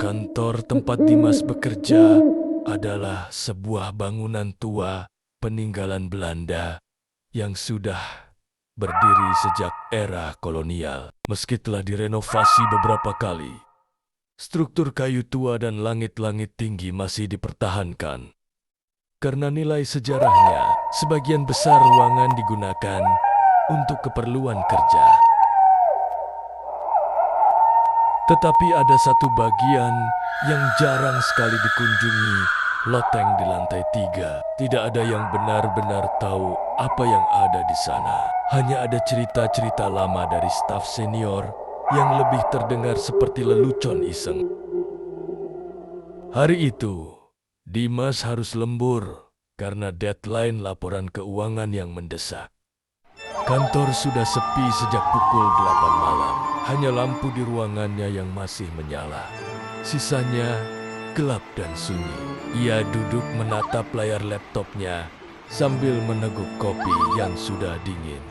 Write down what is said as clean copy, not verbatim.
Kantor tempat Dimas bekerja adalah sebuah bangunan tua peninggalan Belanda yang sudah berdiri sejak era kolonial. Meski telah direnovasi beberapa kali, struktur kayu tua dan langit-langit tinggi masih dipertahankan. Karena nilai sejarahnya, sebagian besar ruangan digunakan untuk keperluan kerja. Tetapi ada satu bagian yang jarang sekali dikunjungi, loteng di lantai 3. Tidak ada yang benar-benar tahu apa yang ada di sana. Hanya ada cerita-cerita lama dari staf senior yang lebih terdengar seperti lelucon iseng. Hari itu, Dimas harus lembur karena deadline laporan keuangan yang mendesak. Kantor sudah sepi sejak pukul 8 malam. Hanya lampu di ruangannya yang masih menyala. Sisanya gelap dan sunyi. Ia duduk menatap layar laptopnya sambil meneguk kopi yang sudah dingin.